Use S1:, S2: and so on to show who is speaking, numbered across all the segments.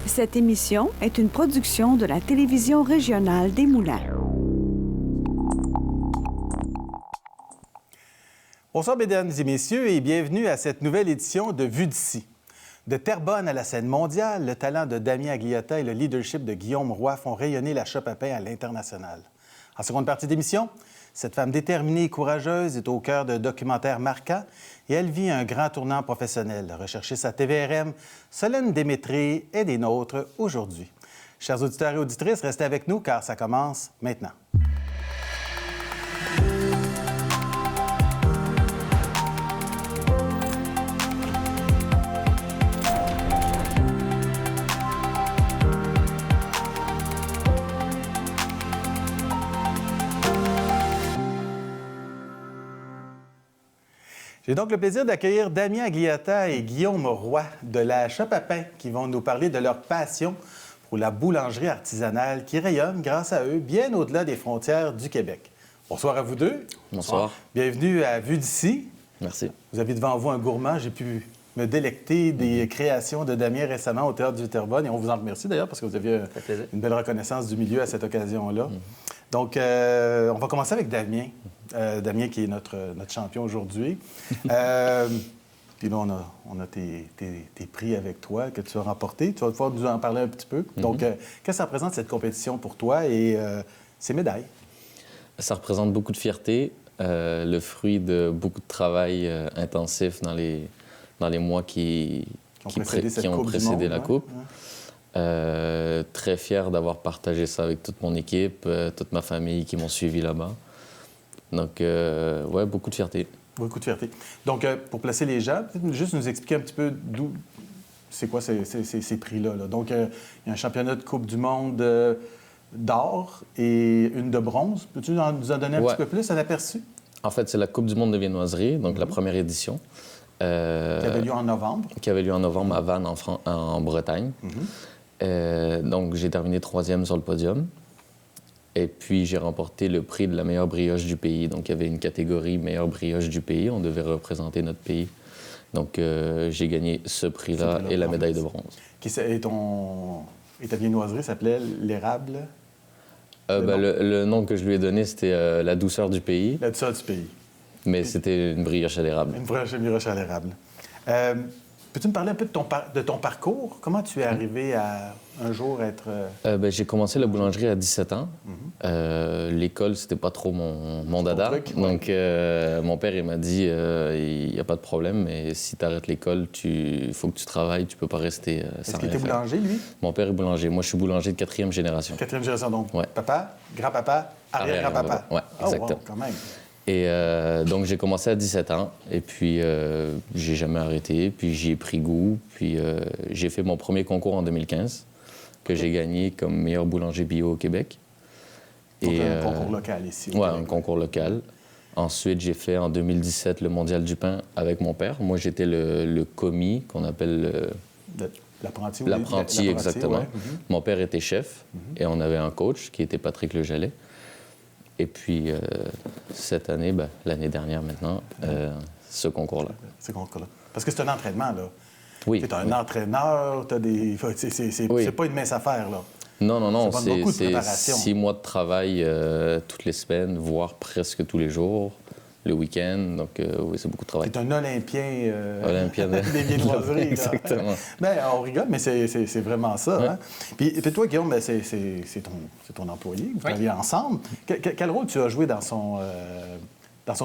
S1: Cette émission est une production de la télévision régionale des Moulins.
S2: Bonsoir, mesdames et messieurs, et bienvenue à cette nouvelle édition de Vue d'ici. De Terrebonne à la scène mondiale, le talent de Damien Agliata et le leadership de Guillaume Roy font rayonner la shop à pain à l'international. En seconde partie d'émission, cette femme déterminée et courageuse est au cœur d'un documentaire marquant et elle vit un grand tournant professionnel. Recherchiste à TVRM, Solène Démétré est des nôtres aujourd'hui. Chers auditeurs et auditrices, restez avec nous car ça commence maintenant. J'ai donc le plaisir d'accueillir Damien Agliata et Guillaume Roy de la Shop à pain qui vont nous parler de leur passion pour la boulangerie artisanale qui rayonne grâce à eux bien au-delà des frontières du Québec. Bonsoir à vous deux.
S3: Bonsoir.
S2: Bienvenue à Vue d'ici.
S3: Merci.
S2: Vous avez devant vous un gourmand. J'ai pu me délecter des créations de Damien récemment au Théâtre du Terrebonne et on vous en remercie d'ailleurs parce que vous aviez une belle reconnaissance du milieu à cette occasion-là. Donc, on va commencer avec Damien. Damien qui est notre champion aujourd'hui. Puis là, on a tes prix avec toi que tu as remportés. Tu vas pouvoir nous en parler un petit peu. Donc, qu'est-ce que ça représente cette compétition pour toi et ces médailles?
S3: Ça représente beaucoup de fierté, le fruit de beaucoup de travail intensif dans les mois qui ont précédé la Coupe. Ouais. Très fier d'avoir partagé ça avec toute mon équipe, toute ma famille qui m'ont suivi là-bas. Donc, ouais, beaucoup de fierté.
S2: Beaucoup de fierté. Donc, pour placer les gens, peut-être juste nous expliquer un petit peu d'où... C'est quoi ces prix-là? Là? Donc, il y a un championnat de Coupe du monde d'or et une de bronze. Peux-tu nous en donner un petit peu plus, un aperçu?
S3: En fait, c'est la Coupe du monde de viennoiserie, donc la première édition.
S2: Qui avait lieu en novembre.
S3: Qui avait lieu en novembre à Vannes, en Bretagne. Donc, j'ai terminé 3e sur le podium. Et puis, j'ai remporté le prix de la meilleure brioche du pays. Donc, il y avait une catégorie meilleure brioche du pays. On devait représenter notre pays. Donc, j'ai gagné ce prix-là et la médaille de bronze.
S2: Et ta viennoiserie s'appelait l'érable?
S3: Le nom que je lui ai donné, c'était la douceur du pays.
S2: La douceur du pays.
S3: Mais c'était une brioche à l'érable.
S2: Une brioche à l'érable. Peux-tu me parler un peu de ton parcours? Comment tu es arrivé à un jour être...
S3: J'ai commencé la boulangerie à 17 ans. L'école, c'était pas trop mon dada.
S2: Truc,
S3: donc, mon père, il m'a dit, il n'y a pas de problème, mais si tu arrêtes l'école, il faut que tu travailles, tu peux pas rester sans rien faire.
S2: Est-ce qu'il était boulanger, lui?
S3: Mon père est boulanger. Moi, je suis boulanger de 4e génération.
S2: 4e génération, donc.
S3: Ouais.
S2: Papa, grand-papa, arrière-grand-papa.
S3: Ouais, exactement.
S2: Oh, wow, quand même.
S3: Et donc, j'ai commencé à 17 ans, et puis j'ai jamais arrêté, puis j'y ai pris goût, puis j'ai fait mon premier concours en 2015, que j'ai gagné comme meilleur boulanger bio au Québec.
S2: Donc, un concours local ici.
S3: Oui, un concours local. Ensuite, j'ai fait en 2017 le Mondial du pain avec mon père. Moi, j'étais le commis, qu'on appelle...
S2: L'apprenti.
S3: L'apprenti, exactement. Ouais. Mon père était chef, et on avait un coach qui était Patrick Lejallet. Et puis, cette année, l'année dernière maintenant, ce concours-là.
S2: Ce concours-là. Parce que c'est un entraînement, là.
S3: Oui.
S2: Tu es un entraîneur, tu as des... C'est pas une mince affaire, là.
S3: Non.
S2: C'est
S3: 6 mois de travail toutes les semaines, voire presque tous les jours, le week-end. Donc, oui, c'est beaucoup de travail.
S2: Tu es un Olympien,
S3: Olympien
S2: des viennoiseries.
S3: Exactement.
S2: Bien, on rigole, mais c'est vraiment ça. Ouais. Hein? Puis toi, Guillaume, c'est ton employé. Vous travaillez ensemble. Quel rôle tu as joué dans son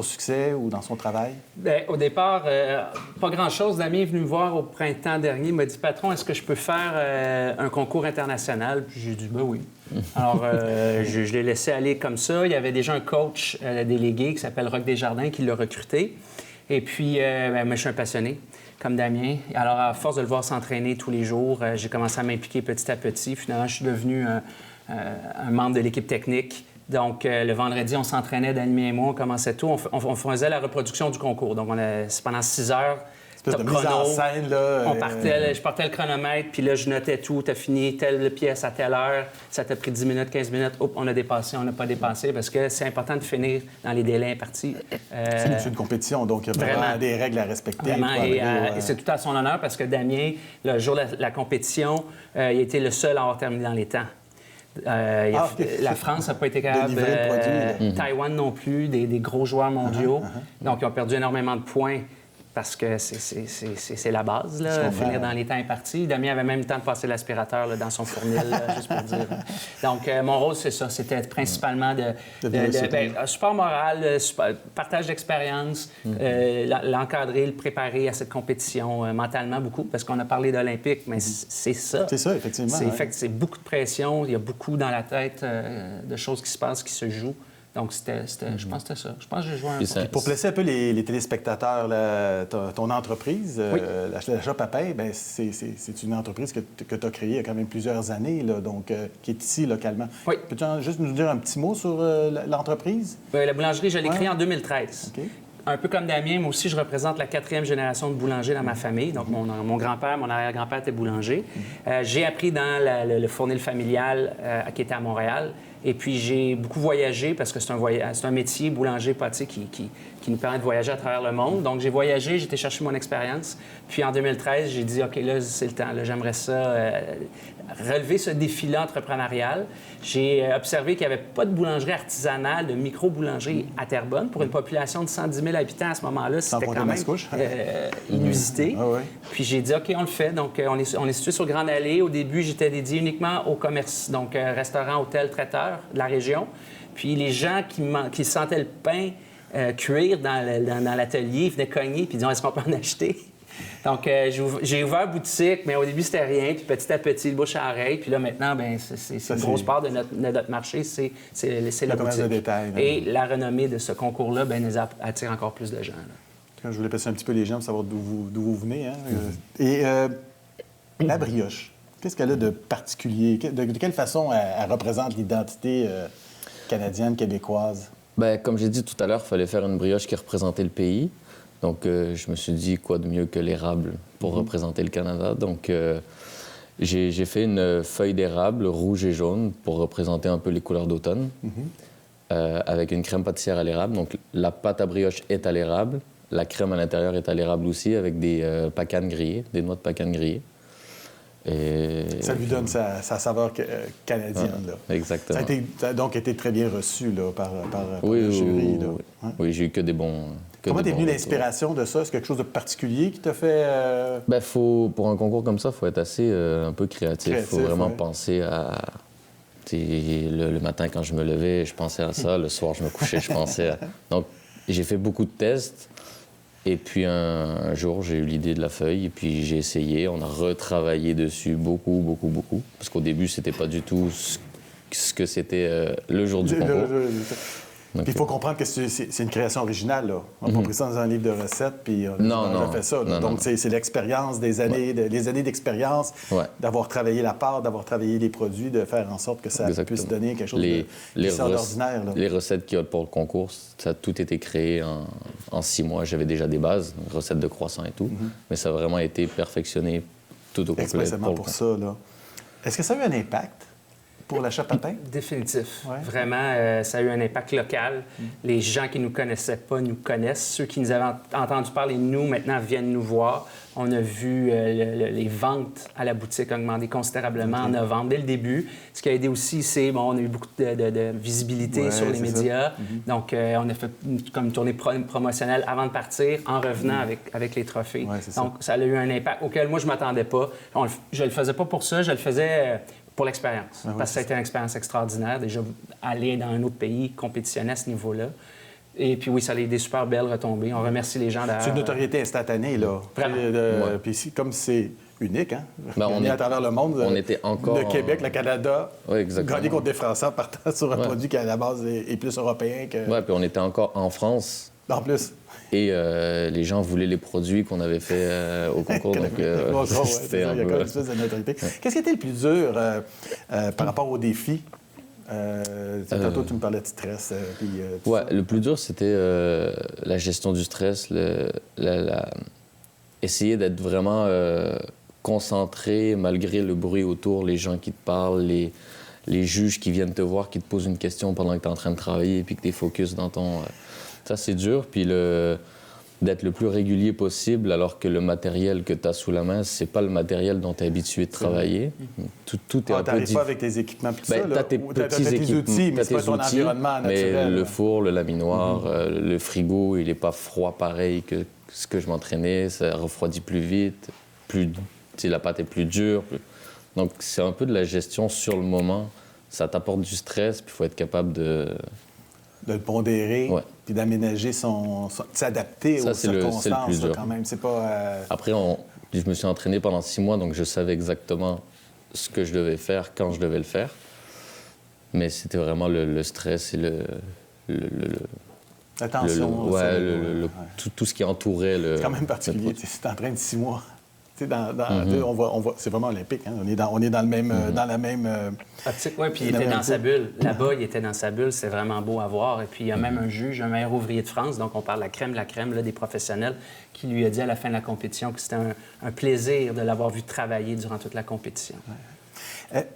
S2: succès ou dans son travail?
S4: Bien, au départ, pas grand-chose. Damien est venu me voir au printemps dernier. Il m'a dit, patron, est-ce que je peux faire un concours international? Puis j'ai dit, ben oui. Alors, je l'ai laissé aller comme ça. Il y avait déjà un coach délégué qui s'appelle Roch Desjardins qui l'a recruté. Et puis, moi, je suis un passionné, comme Damien. Alors, à force de le voir s'entraîner tous les jours, j'ai commencé à m'impliquer petit à petit. Finalement, je suis devenu un membre de l'équipe technique. Donc, le vendredi, on s'entraînait, Damien et moi, on commençait tout. On faisait la reproduction du concours. Donc, pendant 6 heures,
S2: Top de mise en scène, là.
S4: Je partais le chronomètre, puis là, je notais tout. Tu as fini telle pièce à telle heure. Ça t'a pris 10 minutes, 15 minutes. Oups, on a dépassé, on n'a pas dépassé, parce que c'est important de finir dans les délais impartis.
S2: C'est une compétition, donc il y a vraiment des règles à respecter.
S4: Vraiment, et c'est tout à son honneur, parce que Damien, le jour de la compétition, il a été le seul à avoir terminé dans les temps. La France n'a pas été capable, Taïwan non plus, des gros joueurs mondiaux. Donc, ils ont perdu énormément de points parce que c'est la base, là, finir dans les temps impartis. Damien avait même le temps de passer l'aspirateur là, dans son fournil, là, juste pour dire. Donc, mon rôle, c'est ça. C'était principalement support moral, partage d'expérience, l'encadrer, le préparer à cette compétition mentalement beaucoup, parce qu'on a parlé d'Olympique, mais c'est ça.
S2: C'est ça, effectivement.
S4: C'est beaucoup de pression. Il y a beaucoup dans la tête de choses qui se passent, qui se jouent. Donc, je pense que c'était ça. Je pense que j'ai joué un peu.
S2: Pour placer un peu les téléspectateurs, ton entreprise, la Shop à pain, c'est une entreprise que tu as créée il y a quand même plusieurs années, là, donc, qui est ici localement.
S4: Oui.
S2: Peux-tu juste nous dire un petit mot sur l'entreprise?
S4: La boulangerie, je l'ai créée en 2013.
S2: Okay.
S4: Un peu comme Damien, moi aussi, je représente la 4e génération de boulangers dans ma famille. Donc, mon grand-père, mon arrière-grand-père était boulanger. J'ai appris dans le fournil familial qui était à Montréal. Et puis, j'ai beaucoup voyagé parce que c'est un métier, boulanger, pâtissier, qui nous permet de voyager à travers le monde. Donc, j'ai voyagé, j'ai été chercher mon expérience. Puis, en 2013, j'ai dit, OK, là, c'est le temps. Là, j'aimerais ça relever ce défi-là entrepreneurial. J'ai observé qu'il n'y avait pas de boulangerie artisanale, de micro-boulangerie à Terrebonne. Pour une population de 110 000 habitants à ce moment-là, c'était quand même inusité. Puis j'ai dit, OK, on le fait. Donc, on est situé sur Grande Allée. Au début, j'étais dédié uniquement au commerce, donc restaurant, hôtel, traiteur de la région. Puis les gens qui sentaient le pain cuire dans l'atelier, ils venaient cogner puis disaient, est-ce qu'on peut en acheter? Donc, j'ai ouvert boutique, mais au début, c'était rien. Puis petit à petit, le bouche à oreille. Puis là, maintenant, c'est une grosse part de notre marché, c'est la boutique.
S2: De détail,
S4: et la renommée de ce concours-là nous attire encore plus de gens. Là.
S2: Je voulais passer un petit peu les gens pour savoir d'où vous venez. Hein? Et la brioche, qu'est-ce qu'elle a de particulier? De quelle façon elle représente l'identité canadienne, québécoise?
S3: Bien, comme j'ai dit tout à l'heure, il fallait faire une brioche qui représentait le pays. Donc, je me suis dit, quoi de mieux que l'érable pour représenter le Canada? Donc, j'ai fait une feuille d'érable rouge et jaune pour représenter un peu les couleurs d'automne, avec une crème pâtissière à l'érable. Donc, la pâte à brioche est à l'érable. La crème à l'intérieur est à l'érable aussi, avec des pacanes grillées, des noix de pacanes grillées. Et...
S2: Ça lui donne sa saveur canadienne. Là.
S3: Exactement.
S2: Ça a donc été très bien reçu là, par le jury. Là.
S3: Oui, j'ai eu que des bons...
S2: Comment t'es venu l'inspiration de ça? C'est quelque chose de particulier qui t'a fait...
S3: Pour un concours comme ça, il faut être assez un peu créatif. Il faut vraiment penser à... Le matin, quand je me levais, je pensais à ça. Le soir, je me couchais, je pensais à... Donc, j'ai fait beaucoup de tests. Et puis, un jour, j'ai eu l'idée de la feuille. Et puis, j'ai essayé. On a retravaillé dessus beaucoup. Parce qu'au début, c'était pas du tout ce que c'était le jour du concours.
S2: Puis il faut comprendre que c'est une création originale. Là. On n'a pas pris ça dans un livre de recettes, puis on a fait ça. Donc, c'est l'expérience des années, les années d'expérience, d'avoir travaillé la pâte, d'avoir travaillé les produits, de faire en sorte que ça puisse donner quelque chose d'ordinaire.
S3: Les recettes qu'il y a pour le concours, ça a tout été créé en 6 mois. J'avais déjà des bases, recettes de croissant et tout, mais ça a vraiment été perfectionné tout au complet.
S2: Expressément pour ça. Là. Est-ce que ça a eu un impact pour la Shop à pain?
S4: Définitif. Ouais. Vraiment, ça a eu un impact local. Les gens qui ne nous connaissaient pas nous connaissent. Ceux qui nous avaient entendu parler de nous, maintenant, viennent nous voir. On a vu les ventes à la boutique augmenter considérablement en novembre, dès le début. Ce qui a aidé aussi, c'est on a eu beaucoup de visibilité sur les médias. Donc, on a fait comme une tournée promotionnelle avant de partir, en revenant avec les trophées.
S2: Ouais,
S4: donc, ça a eu un impact auquel moi, je ne m'attendais pas. Je ne le faisais pas pour ça, je le faisais... pour l'expérience, parce que ça a été une expérience extraordinaire. Déjà, aller dans un autre pays, compétitionner à ce niveau-là. Et puis oui, ça a eu des super belles retombées. On remercie les gens d'ailleurs.
S2: C'est une notoriété instantanée, là.
S4: Vraiment.
S2: Puis comme c'est unique, hein?
S3: On
S2: est à travers le monde.
S3: On était encore...
S2: Le Québec, le Canada, gagner contre des Français en partant sur un produit qui, à la base, est plus européen que...
S3: Oui, puis on était encore en France.
S2: En plus.
S3: Et les gens voulaient les produits qu'on avait fait au concours. Donc, c'était un peu...
S2: Il y a quand même une espèce de notoriété. Qu'est-ce qui était le plus dur par rapport aux défis? Tantôt, tu me parlais de stress.
S3: Le plus dur, c'était la gestion du stress, essayer d'être vraiment concentré malgré le bruit autour, les gens qui te parlent, les juges qui viennent te voir, qui te posent une question pendant que tu es en train de travailler et puis que tu es focus dans ton... Ça, c'est dur. Puis d'être le plus régulier possible alors que le matériel que tu as sous la main, c'est pas le matériel dont tu es habitué de travailler. Tout est un peu...
S2: t'arrives pas avec tes équipements puis ça,
S3: tu as tes petits
S2: outils, mais c'est pas ton environnement naturel.
S3: Mais le four, le laminoir, le frigo, il est pas froid pareil que ce que je m'entraînais. Ça refroidit plus vite, la pâte est plus dure. Donc, c'est un peu de la gestion sur le moment. Ça t'apporte du stress, puis il faut être capable de
S2: le pondérer, puis d'aménager s'adapter aux circonstances.
S3: C'est le plus dur.
S2: Quand même. C'est pas...
S3: Après, je me suis entraîné pendant 6 mois, donc je savais exactement ce que je devais faire, quand je devais le faire. Mais c'était vraiment le stress et
S2: la tension.
S3: Tout ce qui entourait le...
S2: C'est quand même particulier. Si tu entraînes 6 mois... on voit, c'est vraiment olympique. Hein? On est dans le même, dans la même
S4: optique. Oui, puis il était dans sa bulle. Là-bas, il était dans sa bulle. C'est vraiment beau à voir. Et puis, il y a même un juge, un meilleur ouvrier de France, donc on parle de la crème là, des professionnels, qui lui a dit à la fin de la compétition que c'était un plaisir de l'avoir vu travailler durant toute la compétition.
S2: Ouais.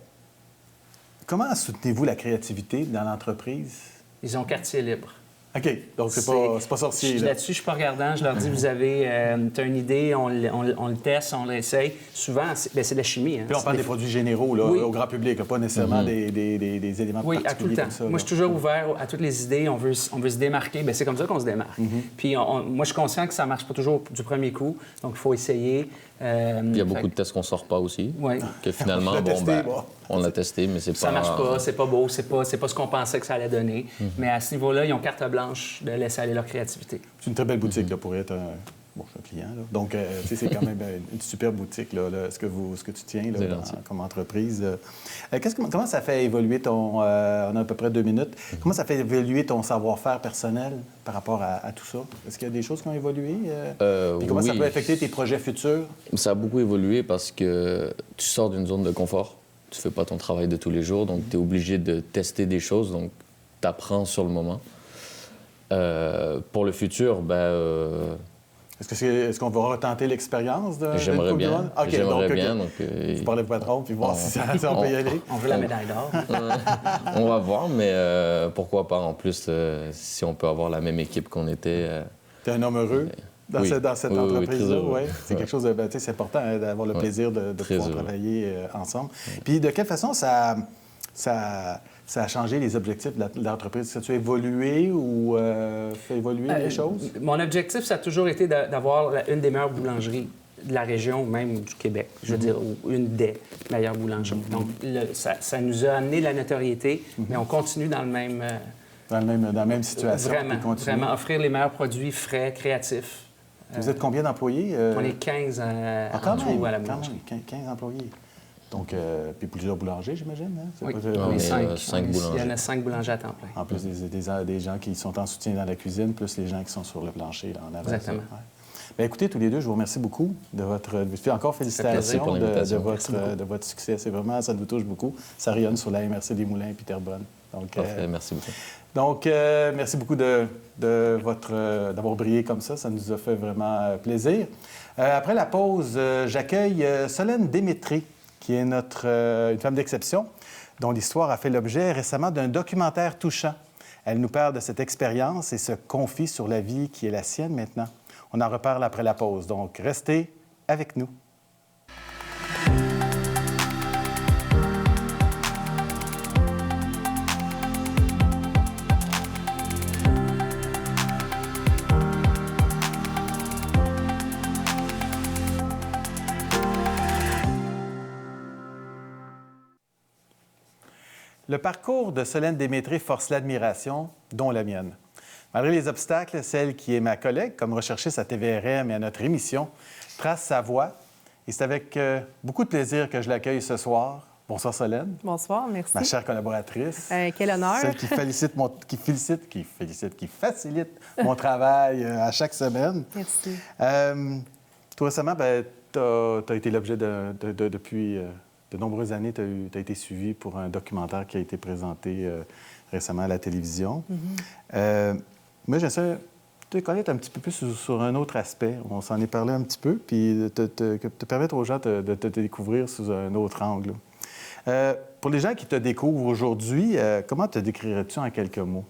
S2: Comment soutenez-vous la créativité dans l'entreprise?
S4: Ils ont quartier libre.
S2: OK. Donc, c'est pas sorcier.
S4: Là-dessus, je suis pas regardant. Je leur dis, vous avez... tu as une idée, on le teste, on l'essaye. Souvent, c'est de la chimie. Hein.
S2: Puis on parle des produits généraux là, au grand public, là, pas nécessairement des éléments particuliers.
S4: Oui, à tout le temps.
S2: Comme ça,
S4: moi, je suis toujours ouvert à toutes les idées. On veut se démarquer. Bien, c'est comme ça qu'on se démarque. Puis moi, je suis conscient que ça marche pas toujours du premier coup. Donc, il faut essayer.
S3: Il y a beaucoup de tests qu'on sort pas aussi.
S4: Oui.
S3: Que finalement, on l'a testé, mais c'est pas...
S4: Ça marche pas, c'est pas beau, c'est pas ce qu'on pensait que ça allait donner. Mais à ce niveau-là, ils ont carte blanche de laisser aller leur créativité.
S2: C'est une très belle boutique là, pour être un client. Là. Donc, c'est quand même une super boutique, là, ce que tu tiens là, comme entreprise. Comment ça fait évoluer ton... on a à peu près 2 minutes. Comment ça fait évoluer ton savoir-faire personnel par rapport à tout ça? Est-ce qu'il y a des choses qui ont évolué? Puis comment ça peut affecter tes projets futurs?
S3: Ça a beaucoup évolué parce que tu sors d'une zone de confort. Tu fais pas ton travail de tous les jours, donc tu es obligé de tester des choses, donc tu apprends sur le moment. Pour le futur,
S2: Est-ce qu'on va retenter l'expérience de
S3: J'aimerais bien.
S2: Okay,
S3: J'aimerais bien. Donc,
S2: vous parlez au patron, puis voir si on peut y aller.
S4: On veut la médaille d'or.
S3: On va voir, mais pourquoi pas. En plus, si on peut avoir la même équipe qu'on était...
S2: T'es un homme heureux dans cette entreprise-là? Oui, c'est quelque chose de... c'est important hein, d'avoir le plaisir de pouvoir travailler ensemble. Puis de quelle façon ça a changé les objectifs de l'entreprise? Ça a-tu évolué ou fait évoluer les choses?
S4: Mon objectif, ça a toujours été d'avoir une des meilleures boulangeries de la région, même du Québec, je veux dire, ou une des meilleures boulangeries. Donc, ça nous a amené la notoriété, mais on continue dans le même...
S2: Dans la même situation.
S4: Vraiment, offrir les meilleurs produits frais, créatifs.
S2: Vous êtes combien d'employés?
S4: On est 15 en tout à la boulangerie.
S2: 15 employés. Donc, puis plusieurs boulangers, j'imagine? Hein?
S4: Oui,
S3: on est 5 boulangers.
S4: Il y en a 5 boulangers à temps plein.
S2: En plus des gens qui sont en soutien dans la cuisine, plus les gens qui sont sur le plancher, là, en avant.
S4: Exactement.
S2: Ouais. Bien, écoutez, tous les deux, je vous remercie beaucoup de votre... Puis encore félicitations de votre succès. C'est vraiment, ça nous touche beaucoup. Ça rayonne sur la MRC des Moulins et Terrebonne. Donc,
S3: merci beaucoup.
S2: Donc, merci beaucoup d'avoir brillé comme ça. Ça nous a fait vraiment plaisir. Après la pause, j'accueille Solène Démétré, qui est une femme d'exception, dont l'histoire a fait l'objet récemment d'un documentaire touchant. Elle nous parle de cette expérience et se confie sur la vie qui est la sienne maintenant. On en reparle après la pause, donc restez avec nous. Le parcours de Solène Démétré force l'admiration, dont la mienne. Malgré les obstacles, celle qui est ma collègue comme recherchiste à TVRM et à notre émission trace sa voie. Et c'est avec beaucoup de plaisir que je l'accueille ce soir. Bonsoir Solène.
S5: Bonsoir, merci.
S2: Ma chère collaboratrice.
S5: Quel honneur.
S2: Celle qui facilite mon travail à chaque semaine.
S5: Merci.
S2: Tout récemment, tu as été l'objet depuis... de nombreuses années, tu as été suivi pour un documentaire qui a été présenté récemment à la télévision. Moi, j'essaie te connaître un petit peu plus sur un autre aspect. On s'en est parlé un petit peu, puis te permettre aux gens de te découvrir sous un autre angle. Pour les gens qui te découvrent aujourd'hui, comment te décrirais-tu en quelques mots?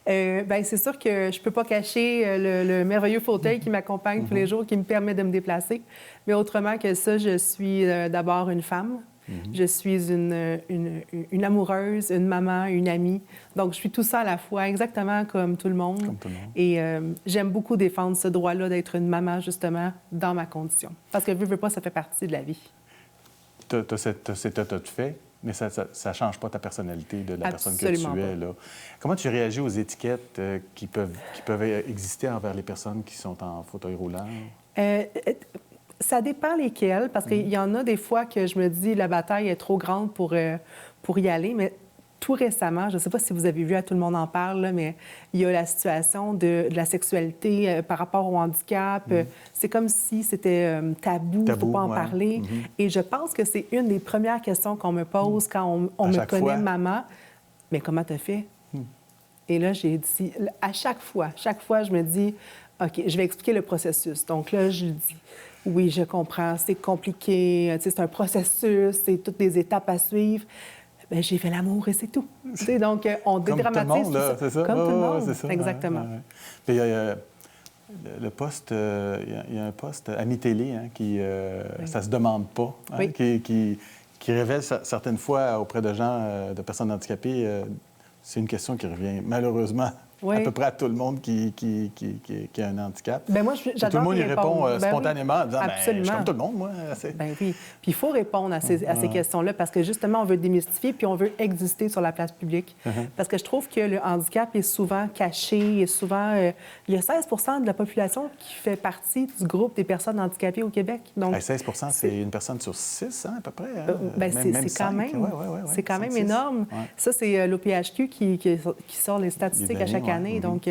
S5: Bien, c'est sûr que je ne peux pas cacher le merveilleux fauteuil qui m'accompagne tous les jours, qui me permet de me déplacer. Mais autrement que ça, je suis d'abord une femme. Je suis une amoureuse, une maman, une amie. Donc, je suis tout ça à la fois, exactement comme tout le monde.
S2: Comme tout le monde.
S5: Et j'aime beaucoup défendre ce droit-là d'être une maman, justement, dans ma condition. Parce que, veux pas, ça fait partie de la vie.
S2: Tu as cet état de fait, mais ça ne change pas ta personnalité de la personne que tu es. Là. Comment tu réagis aux étiquettes qui peuvent exister envers les personnes qui sont en fauteuil roulant?
S5: Ça dépend lesquels, parce qu'il y en a des fois que je me dis la bataille est trop grande pour y aller, mais tout récemment, je ne sais pas si vous avez vu, à Tout le monde en parle, là, mais il y a la situation de la sexualité par rapport au handicap. C'est comme si c'était tabou, il ne faut pas en parler. Et je pense que c'est une des premières questions qu'on me pose quand on me connaît maman. Mais comment tu as fait? Et là, j'ai dit, à chaque fois, je me dis, OK, je vais expliquer le processus. Donc là, je lui dis, oui, je comprends, c'est compliqué, c'est un processus, c'est toutes des étapes à suivre. Bien, j'ai fait l'amour et c'est tout. Donc, on dédramatise
S2: tout ça. C'est ça?
S5: Comme tout le monde,
S2: c'est ça.
S5: exactement.
S2: Ouais. Puis, il y a le poste, il y a un poste Ami Télé qui, ça se demande pas, qui révèle certaines fois auprès de gens, de personnes handicapées, c'est une question qui revient malheureusement à peu près à tout le monde qui a un handicap.
S5: Bien, moi,
S2: tout le monde y répond spontanément en disant
S5: absolument.
S2: Je suis comme tout le monde, moi.
S5: Bien oui. Puis il faut répondre à ces questions-là parce que justement, on veut démystifier puis on veut exister sur la place publique. Parce que je trouve que le handicap est souvent caché et souvent... il y a 16 de la population qui fait partie du groupe des personnes handicapées au Québec. Donc,
S2: 16 c'est une personne sur 6, à peu près.
S5: Bien, c'est quand même, c'est quand même énorme. Ça, c'est l'OPHQ qui sort les statistiques à chaque année. Donc,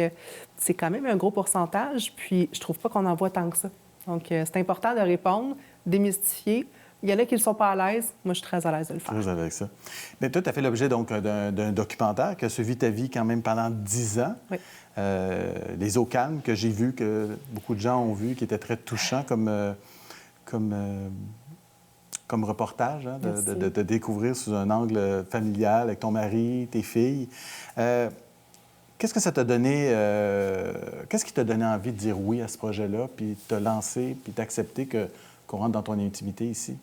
S5: c'est quand même un gros pourcentage. Puis, je trouve pas qu'on en voit tant que ça. Donc, c'est important de répondre, démystifier. Il y en a qui ne sont pas à l'aise. Moi, je suis très à l'aise de le faire.
S2: Très avec ça. Mais toi, tu as fait l'objet donc d'un documentaire qui a suivi ta vie quand même pendant 10 ans.
S5: Oui.
S2: Les eaux calmes, que j'ai vu, que beaucoup de gens ont vu, qui était très touchant comme reportage, hein, de découvrir sous un angle familial avec ton mari, tes filles. Qu'est-ce que ça t'a donné? Qu'est-ce qui t'a donné envie de dire oui à ce projet-là, puis de te lancer, puis d'accepter qu'on rentre dans ton intimité ici?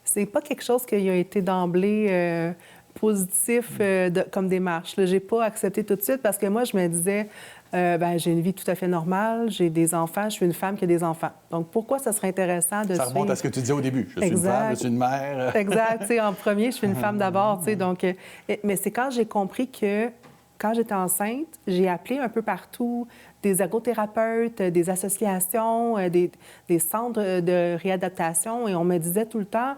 S5: C'est pas quelque chose qui a été d'emblée positif comme démarche. Je n'ai pas accepté tout de suite parce que moi, je me disais, j'ai une vie tout à fait normale, j'ai des enfants, je suis une femme qui a des enfants. Donc, pourquoi ça serait intéressant de
S2: Ça remonte à ce que tu disais au début. Je suis une femme, je suis une mère.
S5: Exact. En premier, je suis une femme d'abord. Donc, mais c'est quand j'ai compris que quand j'étais enceinte, j'ai appelé un peu partout des ergothérapeutes, des associations, des centres de réadaptation et on me disait tout le temps,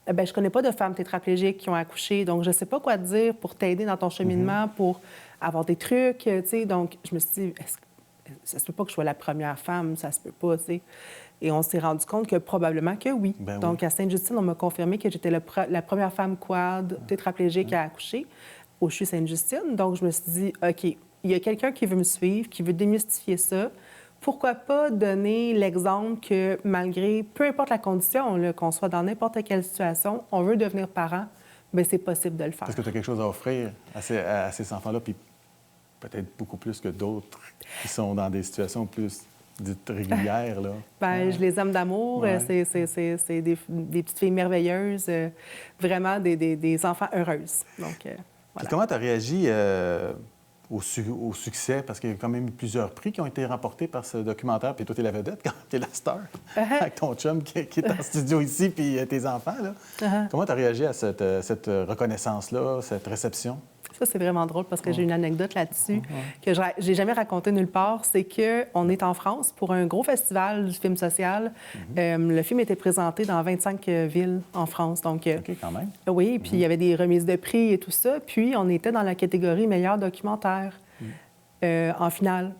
S5: je connais pas de femmes tétraplégiques qui ont accouché, donc je sais pas quoi te dire pour t'aider dans ton cheminement, pour avoir des trucs, Donc, je me suis dit, ça se peut pas que je sois la première femme, ça se peut pas, Et on s'est rendu compte que probablement que oui. Donc, à Sainte-Justine, on m'a confirmé que j'étais la première femme quad tétraplégique à accoucher au CHU Sainte-Justine. Donc, je me suis dit, OK, il y a quelqu'un qui veut me suivre, qui veut démystifier ça. Pourquoi pas donner l'exemple que malgré, peu importe la condition, qu'on soit dans n'importe quelle situation, on veut devenir parent, bien, c'est possible de le faire.
S2: Parce que tu as quelque chose à offrir à ces enfants-là, puis peut-être beaucoup plus que d'autres qui sont dans des situations plus dites régulières, là.
S5: Je les aime d'amour.
S2: Ouais.
S5: C'est des petites filles merveilleuses, vraiment des enfants heureuses. Donc, voilà.
S2: Puis comment tu as réagi au succès? Parce qu'il y a quand même eu plusieurs prix qui ont été remportés par ce documentaire. Puis toi, tu es la vedette, quand tu es la star, avec ton chum qui est en studio ici, puis tes enfants, là. Comment tu as réagi à cette reconnaissance-là, cette réception?
S5: Ça, c'est vraiment drôle parce que j'ai une anecdote là-dessus que j'ai jamais racontée nulle part. C'est qu'on est en France pour un gros festival du film social. Le film était présenté dans 25 villes en France. Donc,
S2: OK, quand même.
S5: Oui, puis il y avait des remises de prix et tout ça. Puis, on était dans la catégorie meilleur documentaire en finale.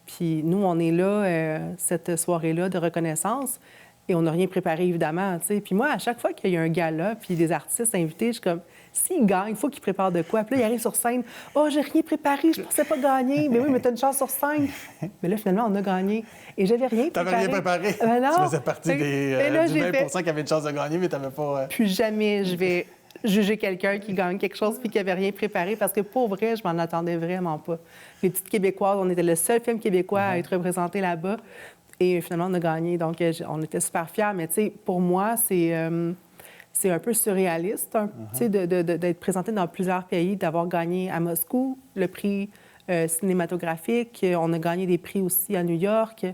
S5: Puis, nous, on est là cette soirée-là de reconnaissance. Et on n'a rien préparé, évidemment, tu sais. Puis moi, à chaque fois qu'il y a un gala, puis des artistes invités, je suis comme, s'ils gagnent, il faut qu'ils préparent de quoi. Puis là, ils arrivent sur scène, « Oh, j'ai rien préparé, je pensais pas gagner. » Mais oui, mais t'as une chance sur 5. Mais là, finalement, on a gagné. Et j'avais rien préparé.
S2: T'avais rien préparé?
S5: Non.
S2: Tu faisais partie du 20 qui avait une chance de gagner, mais t'avais pas...
S5: Plus jamais je vais juger quelqu'un qui gagne quelque chose puis qui n'avait rien préparé, parce que pour vrai, je m'en attendais vraiment pas. Les Petites Québécoises, on était le seul film québécois à être représenté là-bas. Et finalement, on a gagné. Donc, on était super fiers. Mais tu sais, pour moi, c'est un peu surréaliste d'être présenté dans plusieurs pays, d'avoir gagné à Moscou le prix cinématographique. On a gagné des prix aussi à New York.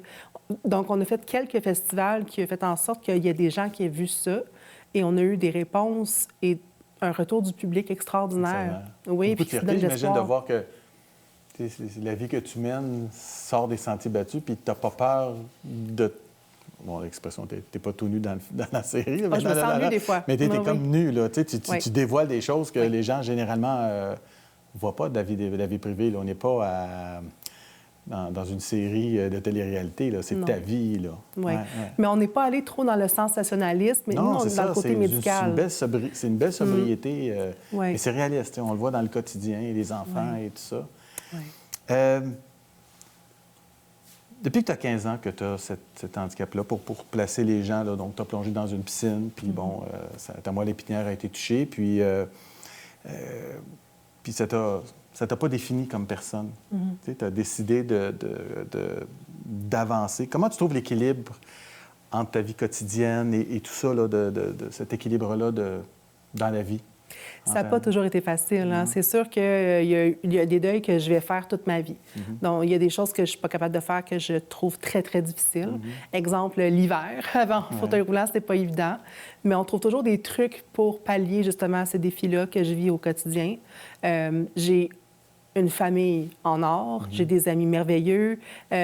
S5: Donc, on a fait quelques festivals qui ont fait en sorte qu'il y ait des gens qui aient vu ça. Et on a eu des réponses et un retour du public extraordinaire. Oui, puis qui donne de
S2: j'imagine de voir que la vie que tu mènes sort des sentiers battus, puis tu n'as pas peur de... Bon, l'expression, tu n'es pas tout nu dans la série.
S5: Je me sens nu des fois.
S2: Mais tu es comme nu, là. Tu dévoiles des choses que les gens, généralement, ne voient pas de la vie privée. Là. On n'est pas dans une série de télé-réalité. C'est ta vie, là.
S5: Oui. Mais on n'est pas allé trop dans le sensationnalisme. Mais nous, on est dans le côté médical.
S2: C'est une belle sobriété. Mais c'est réaliste. On le voit dans le quotidien, les enfants et tout ça. Oui. Depuis que tu as 15 ans que tu as cet handicap-là, pour placer les gens, là, donc tu as plongé dans une piscine, puis bon, ta moelle épinière a été touchée, puis ça t'a pas défini comme personne. Tu as décidé d'avancer. Comment tu trouves l'équilibre entre ta vie quotidienne et tout ça, là, de cet équilibre-là dans la vie?
S5: Ça n'a pas toujours été facile. Hein? C'est sûr qu'il y a des deuils que je vais faire toute ma vie. Donc, il y a des choses que je ne suis pas capable de faire que je trouve très, très difficiles. Exemple, l'hiver. Avant, fauteuil roulant, c'était pas évident. Mais on trouve toujours des trucs pour pallier justement à ces défis-là que je vis au quotidien. J'ai une famille en or, j'ai des amis merveilleux.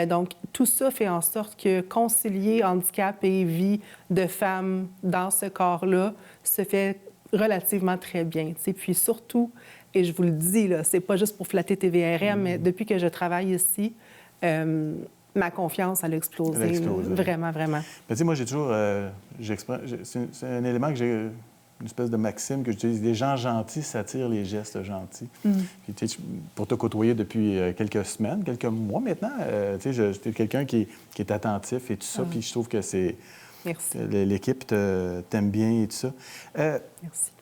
S5: Donc, tout ça fait en sorte que concilier handicap et vie de femme dans ce corps-là se fait relativement très bien. T'sais. Puis surtout, et je vous le dis, là, c'est pas juste pour flatter TVRM, mais depuis que je travaille ici, ma confiance, elle a explosé. Vraiment, vraiment.
S2: Mais moi, j'ai toujours... c'est un élément que j'ai... Une espèce de maxime que j'utilise. Les gens gentils s'attirent les gestes gentils. Puis, pour te côtoyer depuis quelques semaines, quelques mois maintenant, tu es quelqu'un qui est attentif et tout ça. Puis je trouve que c'est...
S5: Merci.
S2: L'équipe t'aime bien et tout ça.
S5: Merci.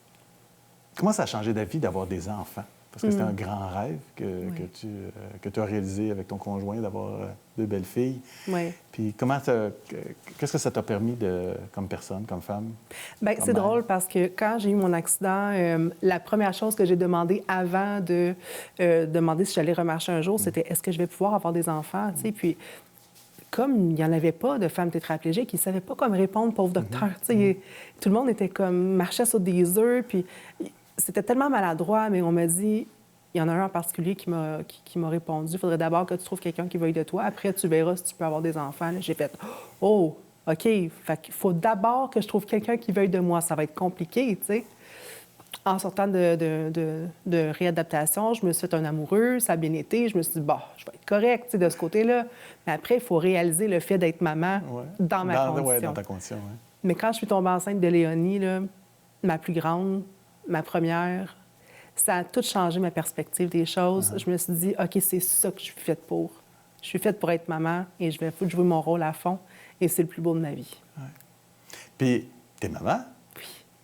S2: Comment ça a changé ta vie d'avoir des enfants? Parce que c'était un grand rêve que tu as réalisé avec ton conjoint, d'avoir 2 belles filles.
S5: Oui.
S2: Puis qu'est-ce que ça t'a permis comme personne, comme femme?
S5: Bien, c'est drôle parce que quand j'ai eu mon accident, la première chose que j'ai demandé avant de demander si j'allais remarcher un jour, c'était est-ce que je vais pouvoir avoir des enfants? Tu sais, puis comme il n'y en avait pas de femmes tétraplégiques, ils ne savaient pas comment répondre, pauvre docteur. Tout le monde était comme marchait sur des œufs, puis c'était tellement maladroit, mais on m'a dit, il y en a un en particulier qui m'a répondu, il faudrait d'abord que tu trouves quelqu'un qui veuille de toi, après tu verras si tu peux avoir des enfants. J'ai fait, oh, OK, fait qu'il faut d'abord que je trouve quelqu'un qui veuille de moi, ça va être compliqué, tu sais. En sortant de réadaptation, je me suis fait un amoureux, ça a bien été. Je me suis dit, bah, je vais être correcte de ce côté-là. Mais après, il faut réaliser le fait d'être maman dans ma condition.
S2: Oui, dans ta condition, oui.
S5: Mais quand je suis tombée enceinte de Léonie, là, ma plus grande, ma première, ça a tout changé ma perspective des choses. Je me suis dit, OK, c'est ça que je suis faite pour. Je suis faite pour être maman et je vais jouer mon rôle à fond. Et c'est le plus beau de ma vie.
S2: Ouais. Puis, t'es maman?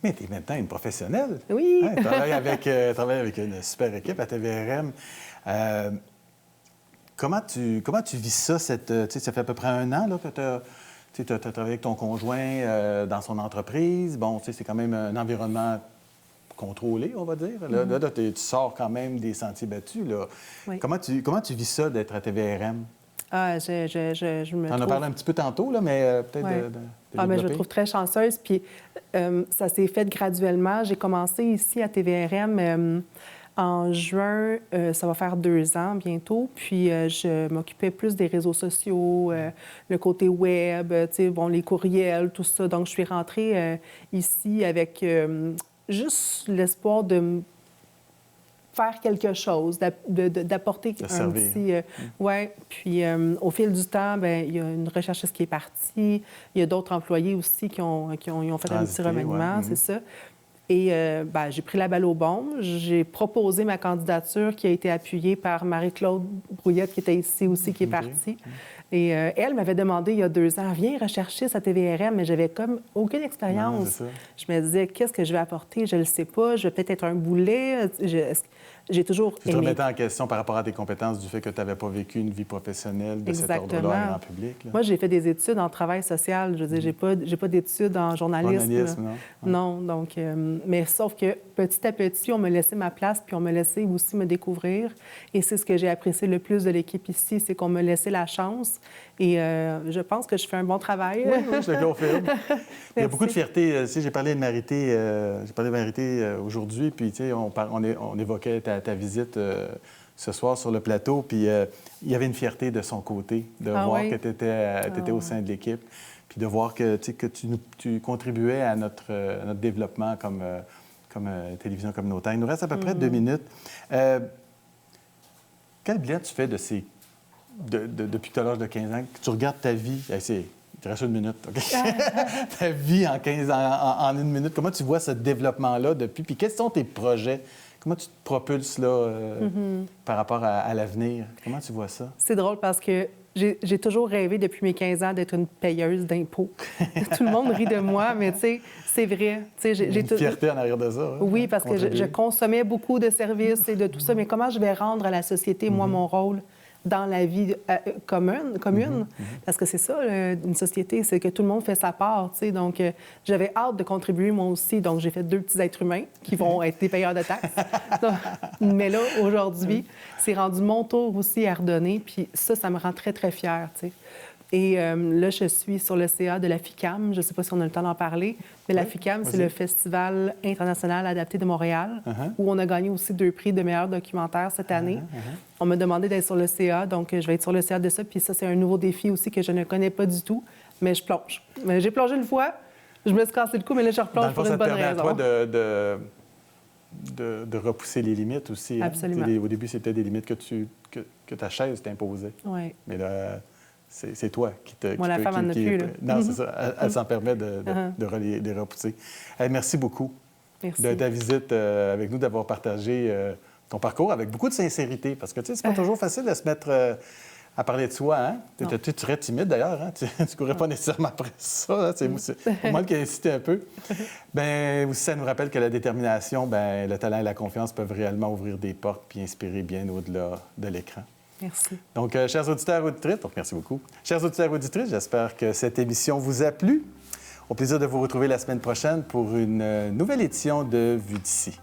S2: Mais tu es maintenant une professionnelle.
S5: Oui.
S2: Tu travailles avec une super équipe à TVRM. Comment tu vis ça? Ça fait à peu près 1 an là, que tu as travaillé avec ton conjoint dans son entreprise. Bon, c'est quand même un environnement contrôlé, on va dire. Là, tu sors quand même des sentiers battus. Là.
S5: Oui.
S2: Comment tu vis ça d'être à TVRM?
S5: Ah, je me
S2: Tu en as parlé un petit peu tantôt, là, mais peut-être
S5: mais je me trouve très chanceuse. Puis ça s'est fait graduellement. J'ai commencé ici à TVRM en juin. Ça va faire 2 ans bientôt. Puis je m'occupais plus des réseaux sociaux, le côté web, les courriels, tout ça. Donc, je suis rentrée ici avec juste l'espoir de faire quelque chose, d'apporter un
S2: servir.
S5: petit... Oui, puis au fil du temps, bien, il y a une recherchiste qui est partie, il y a d'autres employés aussi qui ont fait un petit remaniement, c'est ça. Et ben, j'ai pris la balle au bon. J'ai proposé ma candidature qui a été appuyée par Marie-Claude Brouillette, qui était ici aussi, qui est partie. Et elle m'avait demandé il y a 2 ans, viens rechercher sa TVRM, mais j'avais comme aucune expérience. Je me disais, qu'est-ce que je vais apporter? Je ne le sais pas. Je vais peut-être être un boulet. J'ai toujours
S2: Tu te remettais en question par rapport à tes compétences du fait que tu n'avais pas vécu une vie professionnelle de cet ordre-là en public. Là.
S5: Moi, j'ai fait des études en travail social. Je veux dire, j'ai pas d'études en journalisme. Non. Donc, mais sauf que petit à petit, on me laissait ma place puis on me laissait aussi me découvrir. Et c'est ce que j'ai apprécié le plus de l'équipe ici, c'est qu'on me laissait la chance. Et je pense que je fais un bon travail.
S2: Oui, je le confirme. Il y a beaucoup de fierté. Tu sais, j'ai parlé de Marité, aujourd'hui, puis tu sais, on évoquait ta visite ce soir sur le plateau, puis il y avait une fierté de son côté, de voir que tu étais au sein de l'équipe, puis de voir que tu contribuais à notre développement comme télévision communautaire. Il nous reste à peu près 2 minutes. Quel bilan tu fais depuis que tu as l'âge de 15 ans, que tu regardes ta vie? Il te reste 1 minute, OK? Ta vie en 1 minute. Comment tu vois ce développement-là depuis? Puis quels sont tes projets? Comment tu te propulses là, par rapport à l'avenir? Comment tu vois ça?
S5: C'est drôle parce que j'ai toujours rêvé depuis mes 15 ans d'être une payeuse d'impôts. Tout le monde rit de moi, mais tu sais, c'est vrai.
S2: J'ai une fierté en arrière de ça. Hein?
S5: Oui, parce que je consommais beaucoup de services et de tout ça, mais comment je vais rendre à la société, moi, mon rôle dans la vie commune. Parce que c'est ça, une société, c'est que tout le monde fait sa part, tu sais. Donc, j'avais hâte de contribuer, moi aussi. Donc, j'ai fait 2 petits êtres humains qui vont être des payeurs de taxes. Mais là, aujourd'hui, c'est rendu mon tour aussi à redonner. Puis ça me rend très, très fière, tu sais. Et là, je suis sur le CA de la FICAM. Je ne sais pas si on a le temps d'en parler, mais la FICAM, c'est le Festival international adapté de Montréal, où on a gagné aussi 2 prix de meilleur documentaire cette année. On m'a demandé d'être sur le CA, donc je vais être sur le CA de ça. Puis ça, c'est un nouveau défi aussi que je ne connais pas du tout, mais je plonge. J'ai plongé une fois, je me suis cassé le cou, mais là, je replonge pour une bonne raison.
S2: Ça te permet à toi de repousser les limites aussi.
S5: Absolument.
S2: Au début, c'était des limites que ta chaise t'imposait.
S5: Oui.
S2: Mais là... C'est toi qui te...
S5: Moi, la femme en a plus, là.
S2: Non, c'est ça. Elle s'en permet de repousser. Merci beaucoup de ta visite avec nous, d'avoir partagé ton parcours avec beaucoup de sincérité. Parce que, tu sais, c'est pas toujours facile de se mettre à parler de soi, hein? Tu serais timide, d'ailleurs, hein? Tu ne courrais pas nécessairement après ça. Hein? C'est moi qui ai incité un peu. Bien, aussi, ça nous rappelle que la détermination, bien, le talent et la confiance peuvent réellement ouvrir des portes puis inspirer bien au-delà de l'écran.
S5: Merci.
S2: Donc, chers auditeurs et auditrices, merci beaucoup. Chers auditeurs et auditrices, j'espère que cette émission vous a plu. Au plaisir de vous retrouver la semaine prochaine pour une nouvelle édition de Vue d'ici.